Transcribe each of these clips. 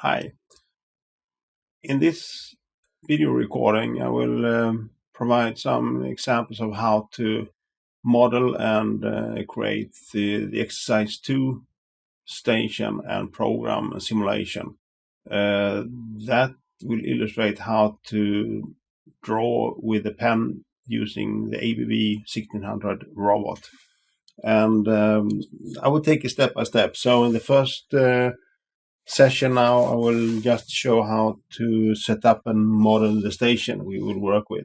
Hi. In this video recording, I will provide some examples of how to model and create the exercise 2 station and program a simulation. That will illustrate how to draw with a pen using the ABB 1600 robot. And I will take it step by step. So in the first session now, I will just show how to set up and model the station we will work with.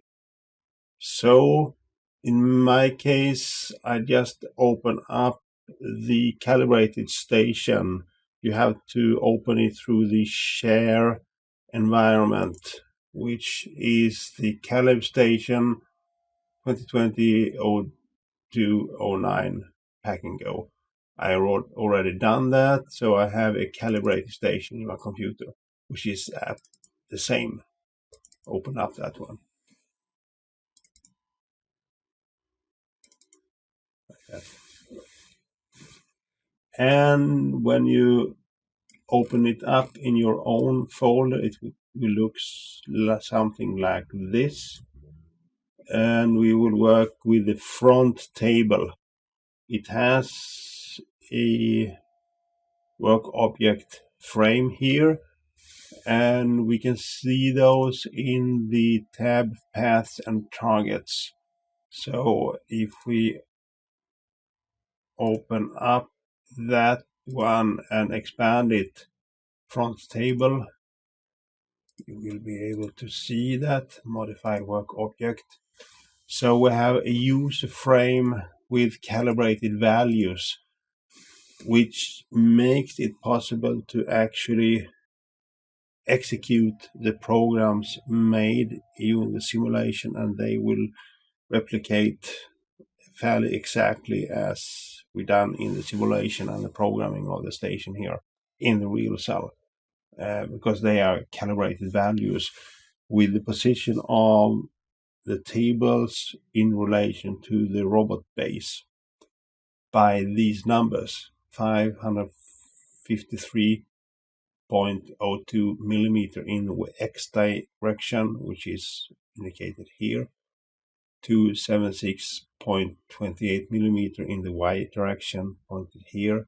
So in my case, I just open up the calibrated station. You have to open it through the share environment, which is the Calib station 2020-02-09 Pack and Go. I already done that, so I have a calibrated station in my computer, which is the same. Open up that one. Like that. And when you open it up in your own folder, it will look something like this. And we will work with the front table. It has a work object frame here, and we can see those in the tab paths and targets. So if we open up that one and expand it, front table, you will be able to see that modified work object. So we have a user frame with calibrated values, which makes it possible to actually execute the programs made in the simulation, and they will replicate fairly exactly as we done in the simulation and the programming of the station here in the real cell, because they are calibrated values with the position of the tables in relation to the robot base by these numbers: 553.02 millimeter in the X direction, which is indicated here, 276.28 millimeter in the Y direction, pointed here,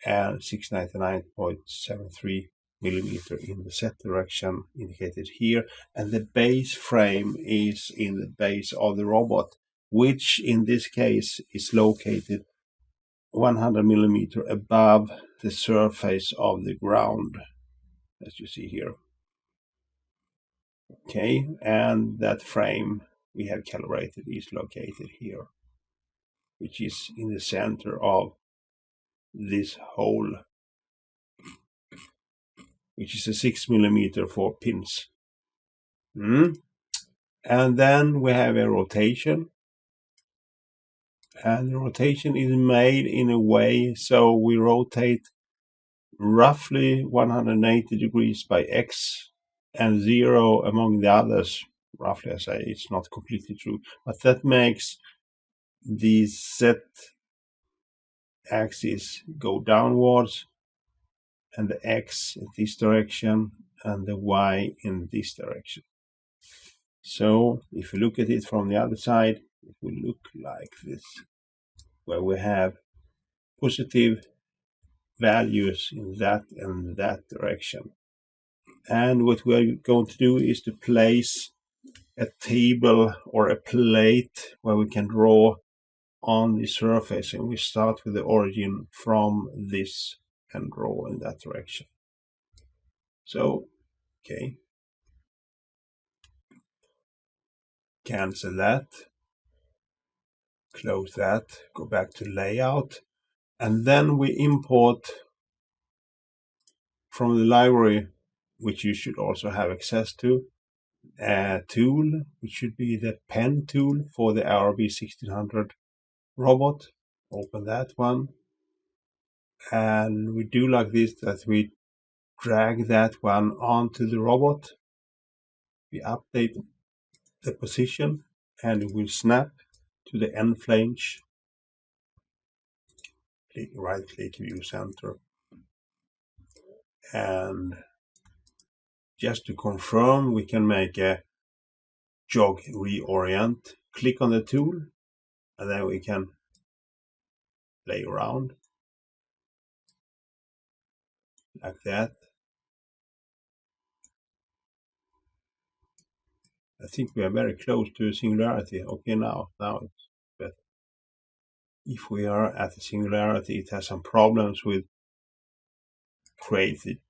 and 699.73 millimeter in the Z direction, indicated here. And the base frame is in the base of the robot, which in this case is located 100 millimeter above the surface of the ground, as you see here. Okay, and that frame we have calibrated is located here, which is in the center of this hole, which is a 6 millimeter for pins. And then we have a rotation, and the rotation is made in a way so we rotate roughly 180 degrees by X and 0 among the others. Roughly, I say, it's not completely true, but that makes the Z axis go downwards, and the X in this direction, and the Y in this direction. So if you look at it from the other side, it will look like this, where we have positive values in that and that direction. And what we're going to do is to place a table or a plate where we can draw on the surface, and we start with the origin from this and draw in that direction. So, okay, cancel that, close that, go back to layout, and then we import from the library, which you should also have access to, a tool, which should be the pen tool for the Irb1600 robot. Open that one, and we do like this, that we drag that one onto the robot. We update the position, and it will snap to the end flange. Right click, view center, and we can drag that one onto the robot. We update the position, and it will snap to the end flange. Right click, view center, and we can drag that one onto the robot. We update the position, and it will snap to the end flange. Right click, view center, and we can drag that one onto the robot. We update the position, and it will snap to the end flange. And just to confirm, we can make a jog reorient. Click on the tool, and then we can play around like that. I think we are very close to a singularity. Okay, now it's better. If we are at a singularity, it has some problems with crazy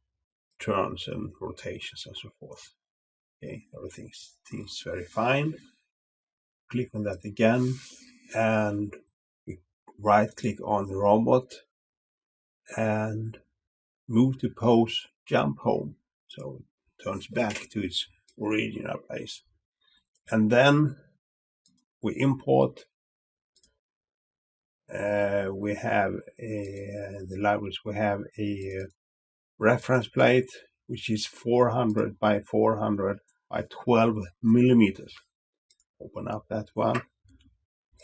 turns and rotations and so forth. Okay, everything seems very fine. Click on that again, and we right click on the robot and move to pose jump home, so it turns back to its original place. And then we import. We have the libraries. We have a reference plate which is 400 by 400 by 12 millimeters. Open up that one,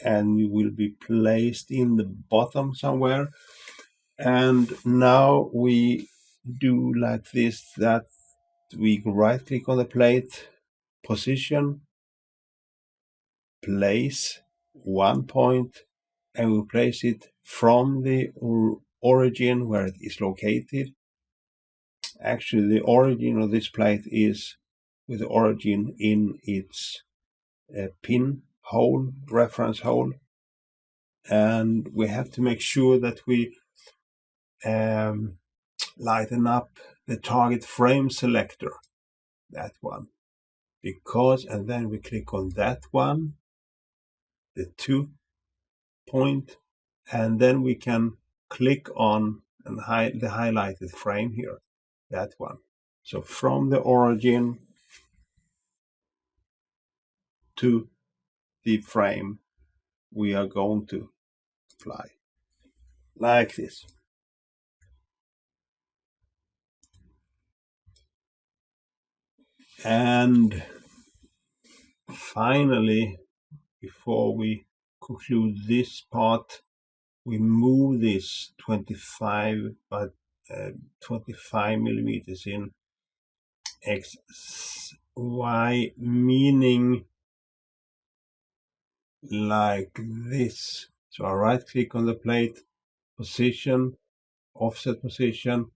and you will be placed in the bottom somewhere. And now we do like this, that we right click on the plate, position, place 1 point, and we place it from the origin where it is located. Actually, the origin of this plate is with the origin in its pin hole, reference hole, and we have to make sure that we lighten up the target frame selector, that one, because, and then we click on that one, the 2 point, and then we can click on and the highlighted frame here, that one. So from the origin to the frame, we are going to fly like this. And finally, before we conclude this part, we move this 25 by 25 millimeters in X, Y, meaning like this. So I right click on the plate, position, offset position.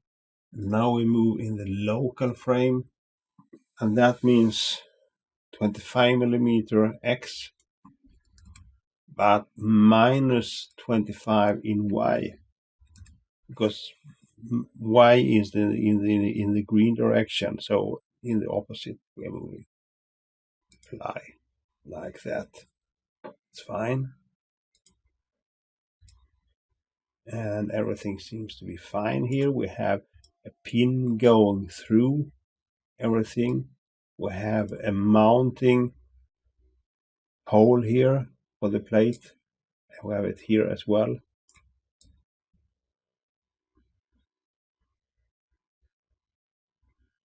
Now we move in the local frame, and that means 25 millimeter X, but minus 25 in Y, because Y is in the green direction, so in the opposite we are moving. Fly like that. It's fine, and everything seems to be fine here. We have a pin going through everything. We have a mounting hole here for the plate. We have it here as well.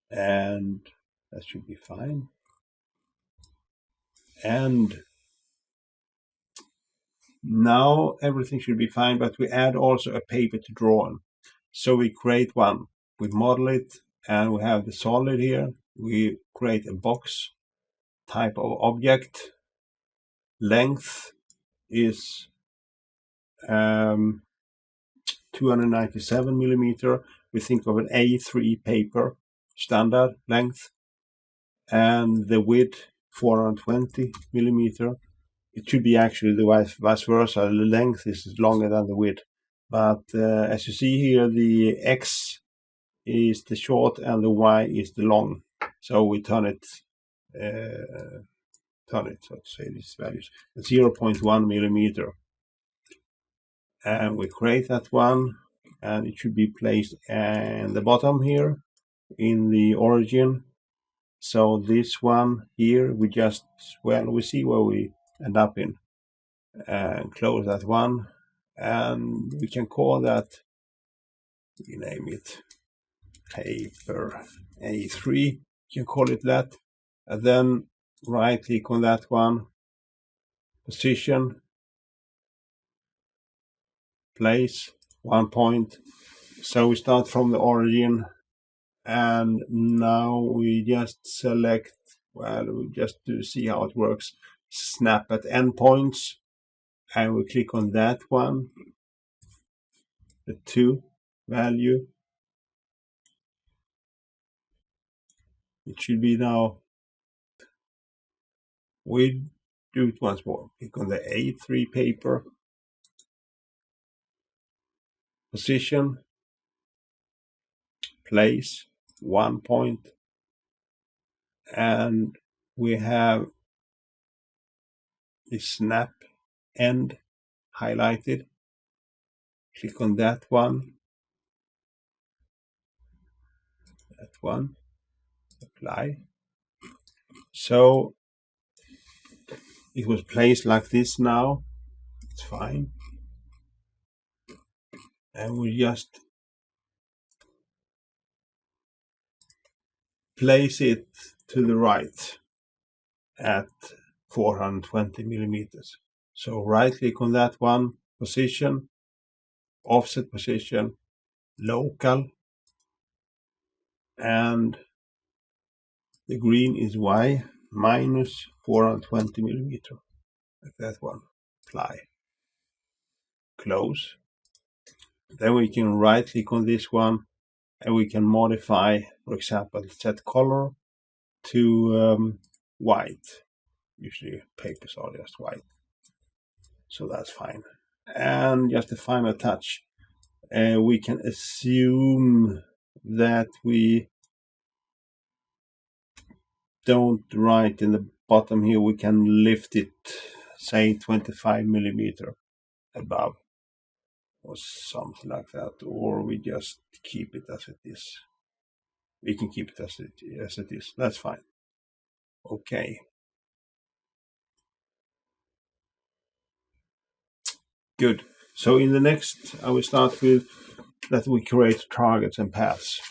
And that should be fine. And now everything should be fine, but we add also a paper to draw on. So we create one, we model it, and we have the solid here. We create a box type of object. Length is 297 millimeter. We think of an A3 paper, standard length, and the width 420 millimeter. It should be actually the vice versa. The length is longer than the width, but as you see here, the X is the short and the Y is the long. So we turn it so to say, these values 0.1 millimeter, and we create that one, and it should be placed in the bottom here in the origin. So this one here, we just, well, we see where we end up in, and close that one, and we can call that, we name it paper A3, you can call it that, and then right click on that one, position, place 1 point. So we start from the origin And now we just select, well, just to see how it works, snap at endpoints, and we click on that one, the 2 value. It should be now. We do it once more. Click on the A3 paper, position, place, 1 point, and we have the snap end highlighted. Click on that one, apply. So it was placed like this now. It's fine. And we just place it to the right at 420 millimeters. So right click on that one, position, offset position, local, and the green is Y, minus 420 millimeter, like that one. Apply, close. Then we can right click on this one and we can modify, for example, set color to white. Usually papers are just white, so that's fine. And just a final touch, we can assume that we don't write in the bottom here. We can lift it, say 25 millimeter above or something like that, or we just keep it as it is. We can keep it as it is. That's fine. Okay. Good. So in the next, I will start with that we create targets and paths.